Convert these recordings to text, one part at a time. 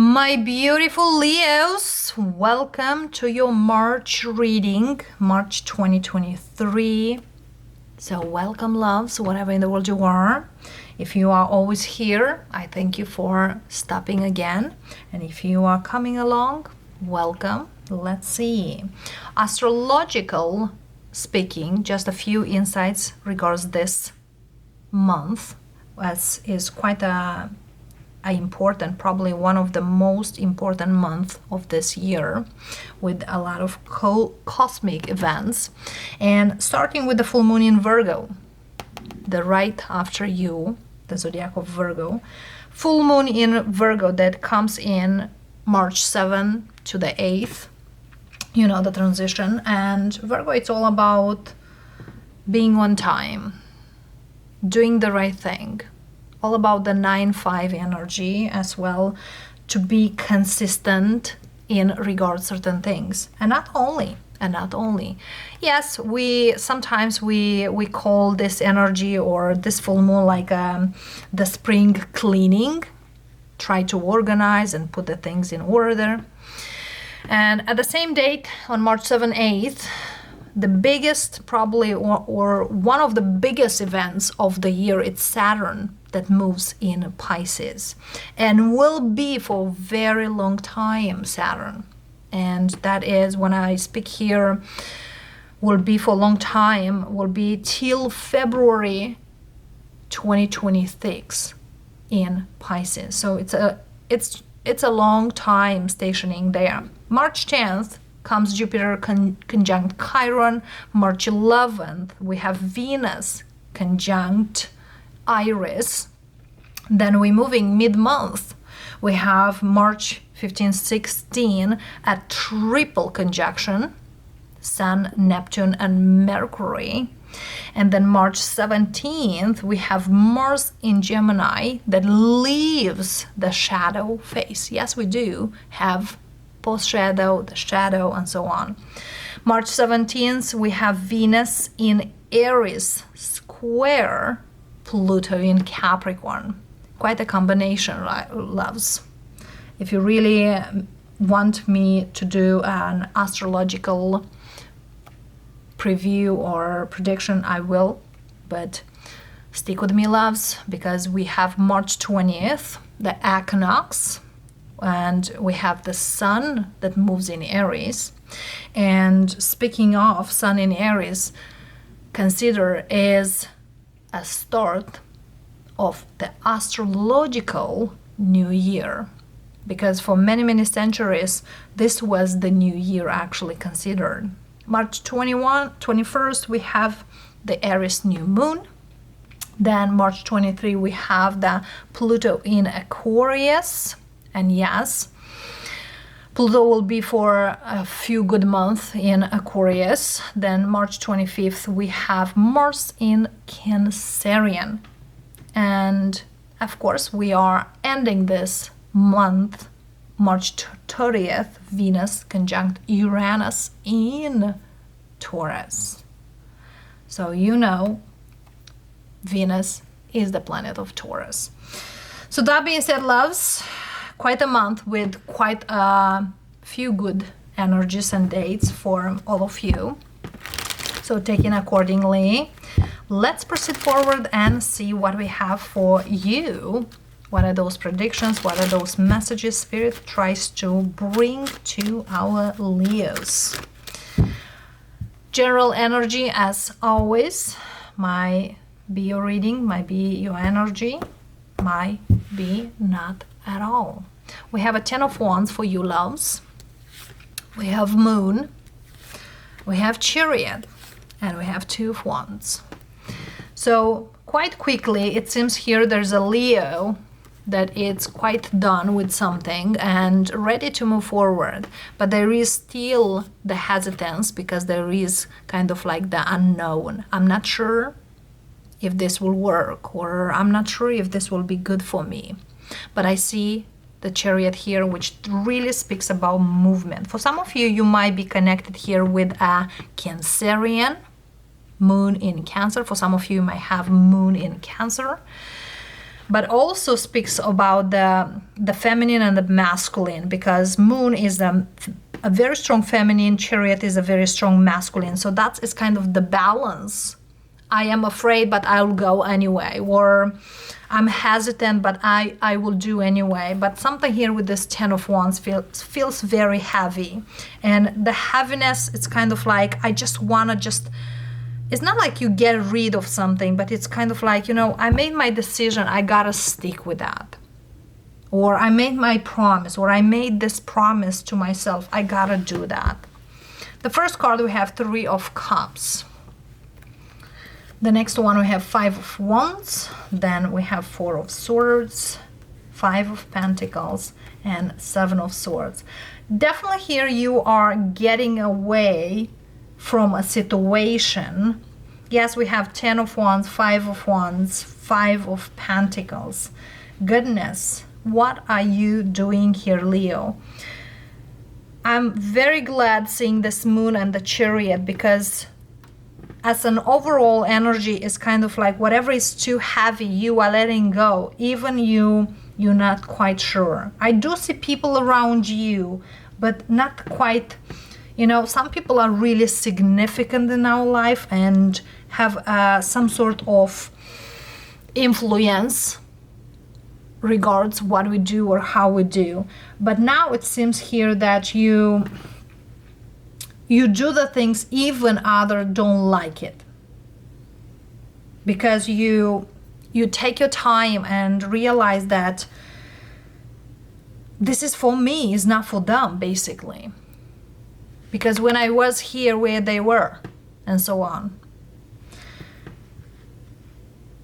My beautiful Leos, welcome to your March reading, March 2023. So welcome, loves, whatever in the world you are. If you are always here, I thank you for stopping again. And if you are coming along, welcome. Let's see. Astrological speaking, just a few insights regards this month, as is quite a important, probably one of the most important months of this year, with a lot of cosmic events. And starting with the full moon in Virgo, the right after you, the zodiac of Virgo, full moon in Virgo that comes in March 7 to the 8th, you know, the transition. And Virgo, it's all about being on time, doing the right thing, all about the 9-5 energy as well, to be consistent in regards certain things. And not only. Yes, we sometimes we call this energy or this full moon like the spring cleaning, try to organize and put the things in order. And at the same date, on March 7, 8th, the biggest probably or one of the biggest events of the year, it's Saturn that moves in Pisces and will be for a very long time, Saturn. And that is, when I speak here, will be for a long time, will be till February 2026 in Pisces. So it's a long time stationing there. March 10th comes Jupiter conjunct Chiron. March 11th, we have Venus conjunct Iris. Then we're moving mid-month. We have March 15, 16 at triple conjunction, Sun, Neptune, and Mercury. And then March 17th, we have Mars in Gemini that leaves the shadow phase. Yes, we do have post-shadow, the shadow, and so on. March 17th, we have Venus in Aries square Pluto in Capricorn. Quite a combination, loves. If you really want me to do an astrological preview or prediction, I will, but stick with me, loves, because we have March 20th, the equinox, and we have the Sun that moves in Aries. And speaking of Sun in Aries, consider is a start of the astrological new year, because for many centuries this was the new year actually considered. March 21st we have the Aries new moon. Then March 23 we have the Pluto in Aquarius. And yes, Pluto will be for a few good months in Aquarius. Then March 25th, we have Mars in Cancerian. And of course, we are ending this month, March 30th, Venus conjunct Uranus in Taurus. So you know, Venus is the planet of Taurus. So that being said, loves, quite a month with quite a few good energies and dates for all of you. So taken accordingly, let's proceed forward and see what we have for you. What are those predictions? What are those messages Spirit tries to bring to our Leos? General energy, as always, might be your reading, might be your energy, might be not at all. We have a 10 of Wands for you, loves. We have Moon, we have Chariot, and we have 2 of Wands. So quite quickly, it seems here there's a Leo that it's quite done with something and ready to move forward, but there is still the hesitance because there is kind of like the unknown. I'm not sure if this will work, or I'm not sure if this will be good for me. But I see the Chariot here, which really speaks about movement. For some of you, you might be connected here with a Cancerian, moon in Cancer. For some of you might have moon in Cancer. but also speaks about the feminine and the masculine, because moon is a very strong feminine, chariot is a very strong masculine. So that is kind of the balance. I am afraid, but I'll go anyway, or I'm hesitant, but I will do anyway. But something here with this 10 of Wands feels very heavy. And the heaviness, it's kind of like, I just want to it's not like you get rid of something, but it's kind of like, I made my decision, I gotta stick with that. Or I made my promise, or I made this promise to myself, I gotta do that. The first card we have 3 of Cups. The next one we have 5 of Wands, then we have 4 of Swords, 5 of Pentacles, and 7 of Swords. Definitely here you are getting away from a situation. Yes, we have 10 of Wands, 5 of Wands, 5 of Pentacles. Goodness, what are you doing here, Leo? I'm very glad seeing this moon and the chariot, because as an overall energy is kind of like whatever is too heavy, you are letting go. Even you're not quite sure. I do see people around you, but not quite, some people are really significant in our life and have some sort of influence regards what we do or how we do. But now it seems here that you do the things even others don't like it, because you take your time and realize that this is for me, it's not for them, basically, because when I was here where they were, and so on.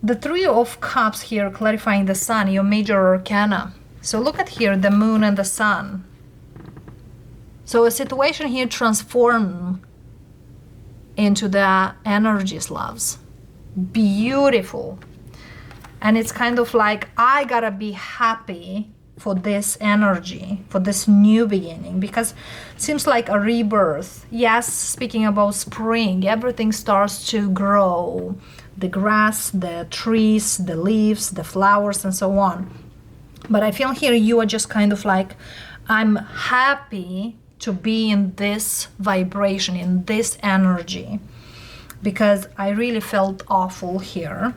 The 3 of Cups here clarifying the Sun, your major arcana. So look at here, the moon and the sun. So a situation here transformed into the energies, loves. Beautiful. And it's kind of like, I gotta be happy for this energy, for this new beginning, because it seems like a rebirth. Yes, speaking about spring, everything starts to grow. The grass, the trees, the leaves, the flowers, and so on. But I feel here you are just kind of like, I'm happy to be in this vibration, in this energy, because I really felt awful here.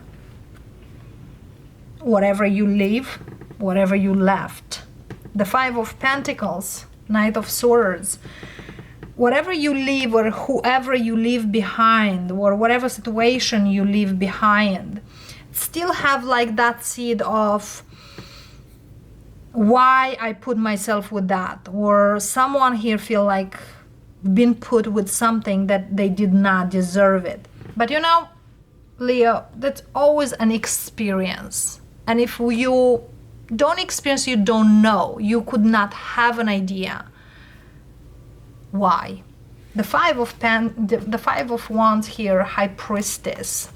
Whatever you leave, whatever you left. The 5 of Pentacles, Knight of Swords. Whatever you leave, or whoever you leave behind, or whatever situation you leave behind, still have like that seed of why I put myself with that, or someone here feel like been put with something that they did not deserve it. But Leo, that's always an experience, and if you don't experience, you don't know, you could not have an idea why. The 5 of Wands here, High Priestess.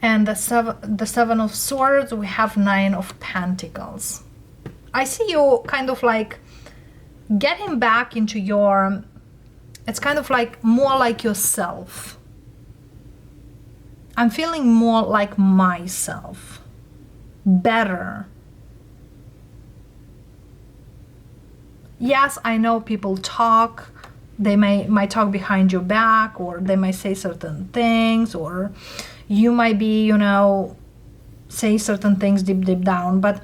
And the 7 of Swords, we have 9 of Pentacles. I see you kind of like getting back into your, it's kind of like more like yourself. I'm feeling more like myself, better. Yes, I know people talk, they might talk behind your back, or they might say certain things, or you might be, say certain things deep down, but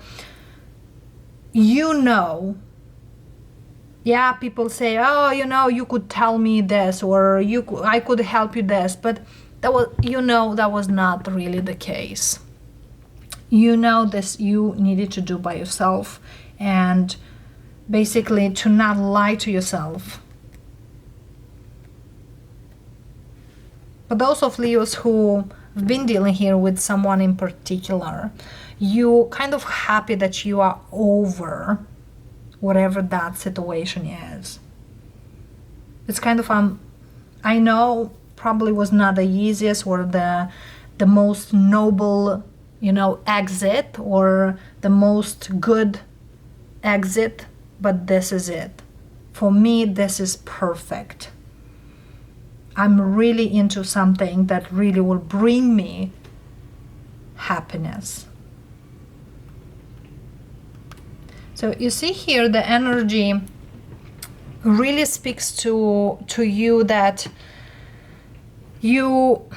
yeah, people say, oh, you could tell me this, or I could help you this, but that was not really the case. This you needed to do by yourself, and basically to not lie to yourself. But those of Leos who have been dealing here with someone in particular, you kind of happy that you are over whatever that situation is. It's kind of I know probably was not the easiest or the most noble exit, or the most good exit, but this is it. For me, this is perfect. I'm really into something that really will bring me happiness. So you see here the energy really speaks to you that you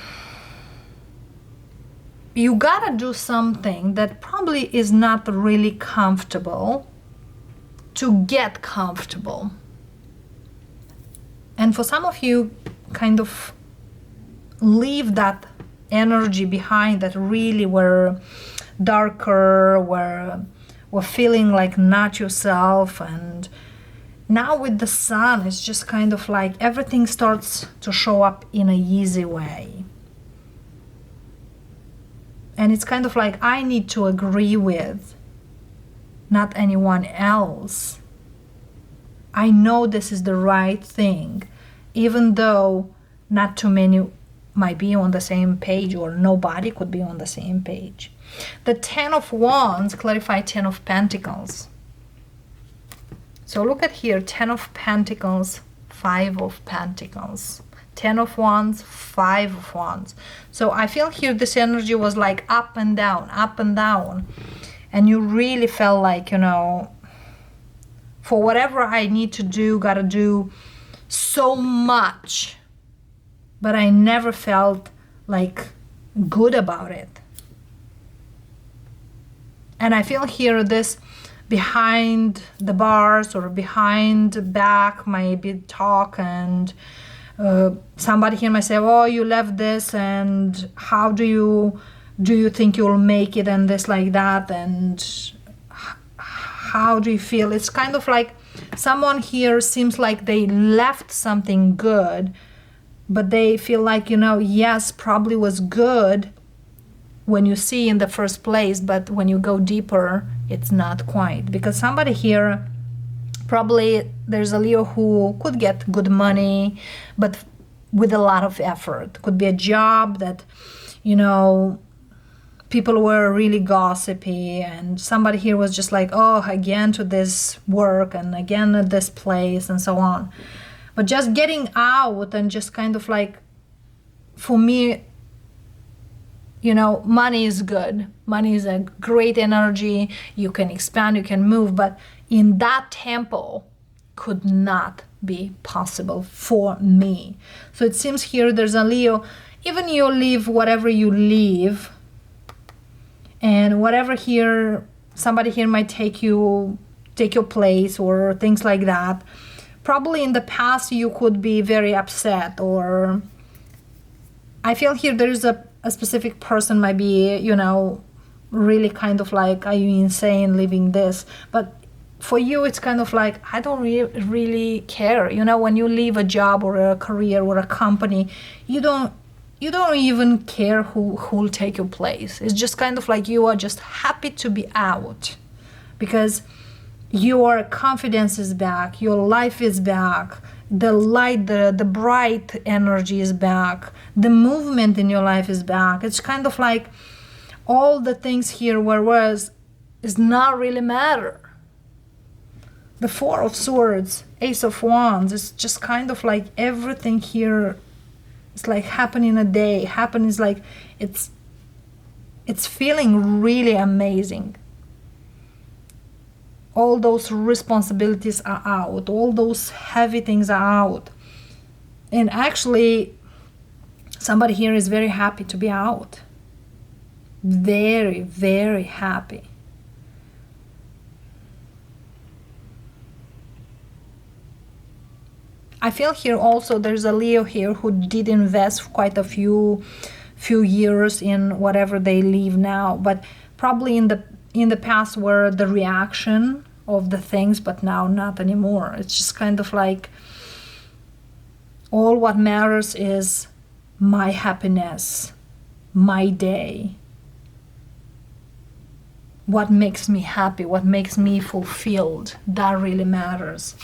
gotta do something that probably is not really comfortable to get comfortable. And for some of you, kind of leave that energy behind that really were darker, were feeling like not yourself. And now with the sun, it's just kind of like everything starts to show up in an easy way. And it's kind of like I need to agree with, not anyone else. I know this is the right thing, even though not too many might be on the same page, or nobody could be on the same page. The 10 of Wands clarify 10 of Pentacles. So look at here, 10 of Pentacles, 5 of Pentacles. 10 of Wands, 5 of Wands. So I feel here this energy was like up and down, up and down. And you really felt like, you know, for whatever I need to do, gotta do so much. But I never felt like good about it. And I feel here this behind the bars or behind the back maybe talk, and somebody here might say, oh, you left this, and how do you think you'll make it, and this like that, and how do you feel? It's kind of like someone here seems like they left something good, but they feel like, you know, yes, probably was good when you see in the first place, but when you go deeper, it's not quite. Because somebody here, probably there's a Leo who could get good money, but with a lot of effort. Could be a job that, you know, people were really gossipy, and somebody here was just like, oh, again to this work, and again at this place, and so on. But just getting out and just kind of like, for me, you know, money is good. Money is a great energy. You can expand, you can move, but in that tempo could not be possible for me. So it seems here there's a Leo, even you leave whatever you leave, and whatever here, somebody here might take your place or things like that. Probably in the past you could be very upset, or I feel here there is a specific person might be, you know, really kind of like, are you insane leaving this? But for you, it's kind of like, I don't really care. You know, when you leave a job or a career or a company, you don't even care who'll take your place. It's just kind of like you are just happy to be out, because your confidence is back, your life is back, the light, the bright energy is back, the movement in your life is back. It's kind of like all the things here is not really matter. The Four of Swords, Ace of Wands, it's just kind of like everything here is like happening a day, happens like it's feeling really amazing. All those responsibilities are out, all those heavy things are out. And actually, somebody here is very happy to be out. Very, very happy. I feel here also there's a Leo here who did invest quite a few years in whatever they leave now, but probably in the past were the reaction of the things, but now not anymore. It's just kind of like all what matters is my happiness, my day. What makes me happy, what makes me fulfilled, that really matters.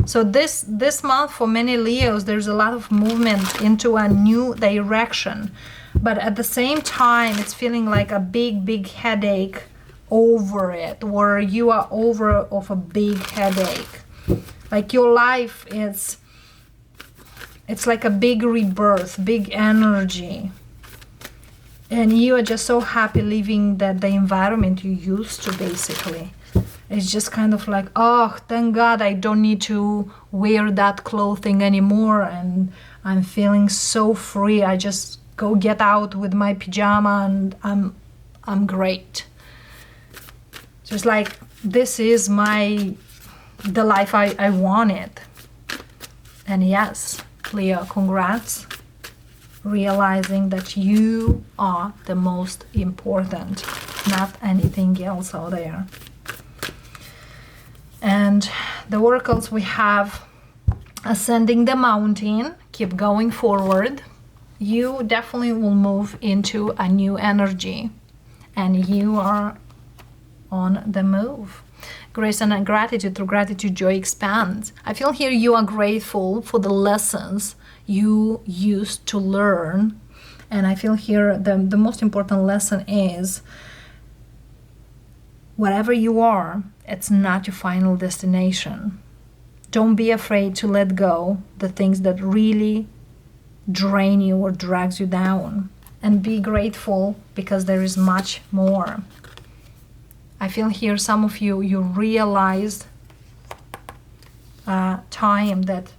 So this month for many Leos, there's a lot of movement into a new direction, but at the same time it's feeling like a big headache over it, or you are over of a big headache. Like your life it's like a big rebirth, big energy. And you are just so happy leaving the environment you used to, basically. It's just kind of like, oh, thank God I don't need to wear that clothing anymore, and I'm feeling so free. I just go get out with my pajama and I'm great. Just like, this is the life I wanted. And yes, Leo, congrats. Realizing that you are the most important, not anything else out there. And the oracles we have: ascending the mountain, keep going forward. You definitely will move into a new energy, and you are on the move. Grace and gratitude. Through gratitude, joy expands. I feel here you are grateful for the lessons you used to learn. And I feel here the most important lesson is, whatever you are, it's not your final destination. Don't be afraid to let go the things that really drain you or drags you down. And be grateful, because there is much more. I feel here some of you realized time that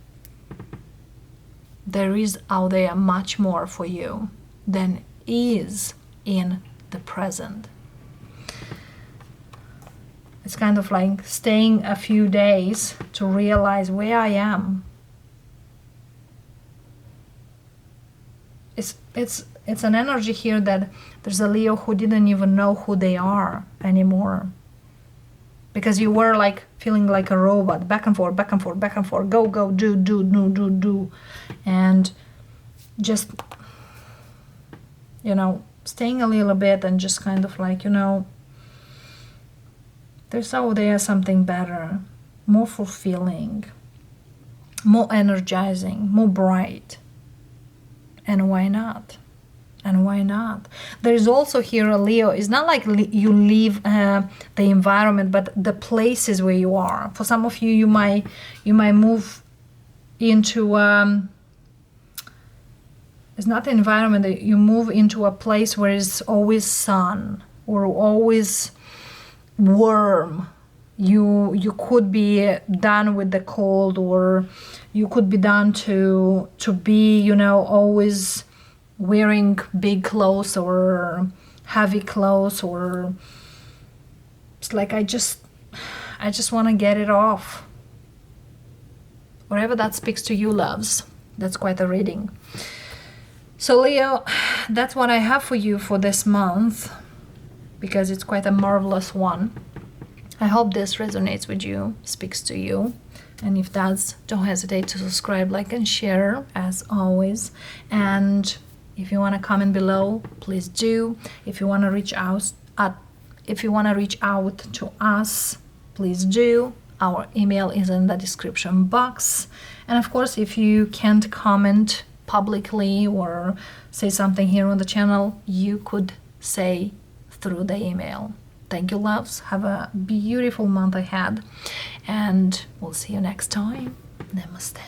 there is out there much more for you than is in the present. It's kind of like staying a few days to realize where I am. It's an energy here that there's a Leo who didn't even know who they are anymore. Because you were like feeling like a robot, back and forth, back and forth, back and forth, go, do. And just, staying a little bit and just kind of like, there's out there something better, more fulfilling, more energizing, more bright. And why not? And why not? There's also here a Leo. It's not like you leave the environment, but the places where you are. For some of you, you might move into it's not the environment, that you move into a place where it's always sun or always warm. You could be done with the cold, or you could be done to be always wearing big clothes or heavy clothes, or it's like I just want to get it off. Whatever that speaks to you, loves. That's quite a reading. So Leo, that's what I have for you for this month, because it's quite a marvelous one. I hope this resonates with you, speaks to you. And if does, don't hesitate to subscribe, like, and share, as always. And if you want to comment below, please do. If you want to reach out to us, please do. Our email is in the description box. And of course, if you can't comment publicly or say something here on the channel, you could say through the email. Thank you, loves. Have a beautiful month ahead, and we'll see you next time. Namaste.